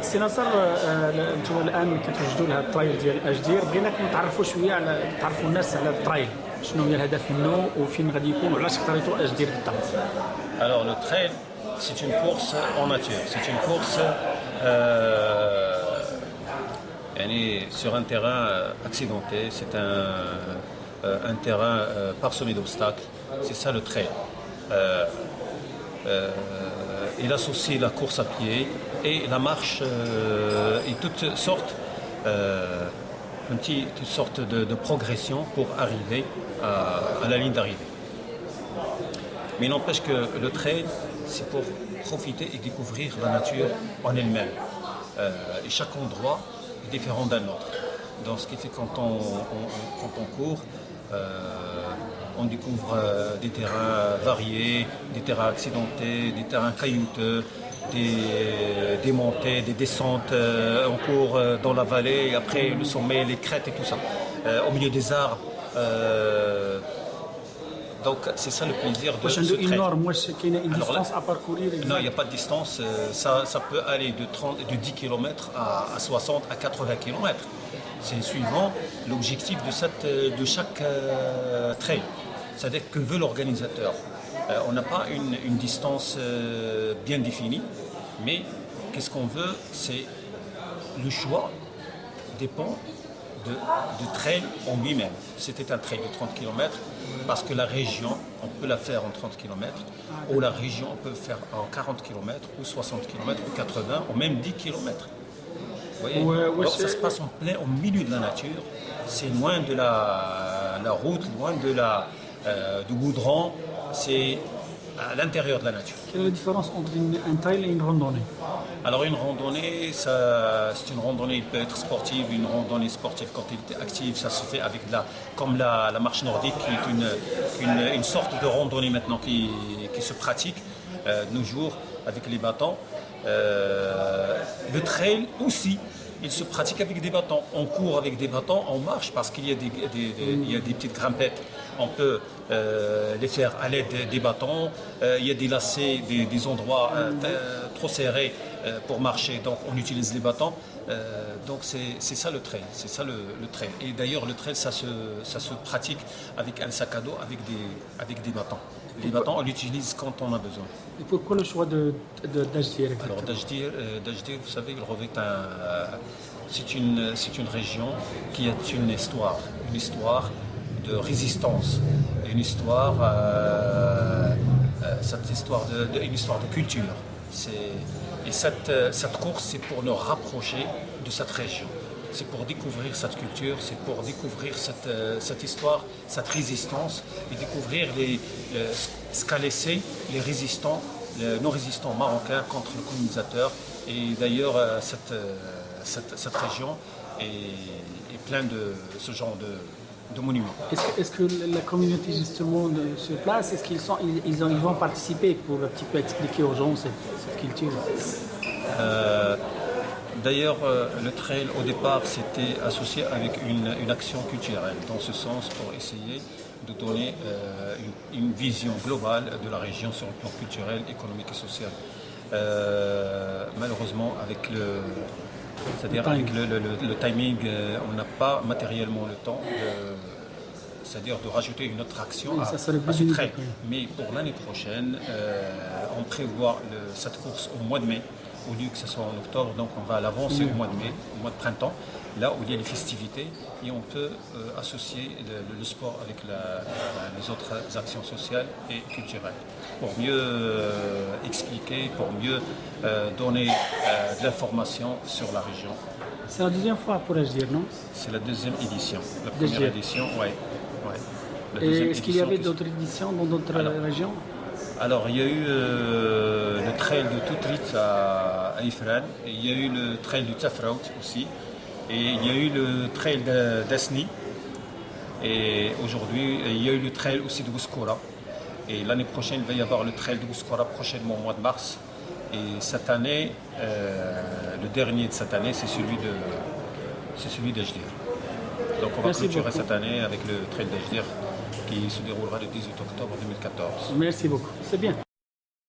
سي نصر، انتم الان كتوجدوا لهذا الترايل ديال اجدير، بغيناك نتعرفوا شويه على تعرفوا الناس على هذا الترايل، شنو هي الهدف منه وفين غادي يكون وعلاش اختاريتوا اجدير بالضبط. Alors le trail, c'est une course en nature, c'est une course sur un terrain accidenté, c'est un terrain parsemé d'obstacles, c'est ça le trail. Il associe la course à pied et la marche et toutes sortes de progression pour arriver à la ligne d'arrivée. Mais il n'empêche que le trail, c'est pour profiter et découvrir la nature en elle-même. Et chaque endroit est différent d'un autre. Donc ce qui fait quand on court, on découvre des terrains variés, des terrains accidentés, des terrains caillouteux, des montées, des descentes. On court dans la vallée, et après le sommet, les crêtes et tout ça. Au milieu des arbres. Donc c'est ça le plaisir de ce trail. Une distance à parcourir. Non, il n'y a pas de distance. Ça peut aller de 10 km à 60 à 80 km. C'est suivant l'objectif de chaque trail. C'est-à-dire que veut l'organisateur. On n'a pas une distance bien définie, mais qu'est-ce qu'on veut, c'est le choix dépend du trail en lui-même. C'était un trail de 30 km, parce que la région, on peut la faire en 30 km, ou la région, on peut faire en 40 km, ou 60 km, ou 80, ou même 10 km. Vous voyez, alors ça se passe en plein au milieu de la nature, c'est loin de la route, loin du goudron, c'est à l'intérieur de la nature. Quelle est la différence entre un trail et une randonnée? Alors une randonnée, c'est une randonnée, il peut être sportive, une randonnée sportive quand il est active, ça se fait avec comme la marche nordique, qui est une sorte de randonnée maintenant qui se pratique de nos jours avec les bâtons. Le trail aussi, il se pratique avec des bâtons. On court avec des bâtons, on marche parce qu'il y a des petites grimpettes. On peut les faire à l'aide des bâtons. Il y a des lacets, des endroits trop serrés pour marcher, donc on utilise les bâtons. Donc c'est ça le trail, c'est ça le trail. Et d'ailleurs le trail, ça se pratique avec un sac à dos, avec des bâtons. Les bâtons, on l'utilise quand on a besoin. Et pourquoi le choix d'Ajdir? Alors d'Ajdir, vous savez, il revêt c'est une région qui a une histoire de résistance, une histoire de culture. Et cette course, c'est pour nous rapprocher de cette région. C'est pour découvrir cette culture, c'est pour découvrir cette histoire, cette résistance, et découvrir ce qu'a laissé nos résistants marocains contre le colonisateur. Et d'ailleurs, cette région est pleine de ce genre de monuments. Est-ce que la communauté justement sur place, est-ce qu'ils vont participer pour un petit peu expliquer aux gens cette culture? D'ailleurs, le trail au départ c'était associé avec une action culturelle, dans ce sens pour essayer de donner une vision globale de la région sur le plan culturel, économique et social. Malheureusement, avec le timing, on n'a pas matériellement le temps c'est-à-dire de rajouter une autre action à ce trail. Mais pour l'année prochaine, on prévoit cette course au mois de mai, au lieu que ce soit en octobre, donc on va l'avancer au mois de mai, au mois de printemps, là où il y a les festivités, et on peut associer le sport avec les autres actions sociales et culturelles, pour mieux expliquer, pour mieux donner de l'information sur la région. C'est la deuxième fois pour Ajdir, non? C'est la deuxième édition. La première édition, oui. Et est-ce qu'il y avait d'autres éditions dans d'autres régions? Alors, il y a eu le trail de Toutrit à Ifrane, et il y a eu le trail du Tafraout aussi, et il y a eu le trail d'Asni, et aujourd'hui, il y a eu le trail aussi de Bouskoura. Et l'année prochaine, il va y avoir le trail de Bouskoura prochainement au mois de mars. Et cette année, le dernier de cette année, c'est celui d'Ajdir. Donc on va clôturer cette année avec le trail d'Ajdir qui se déroulera le 18 octobre 2014. Merci beaucoup, c'est bien.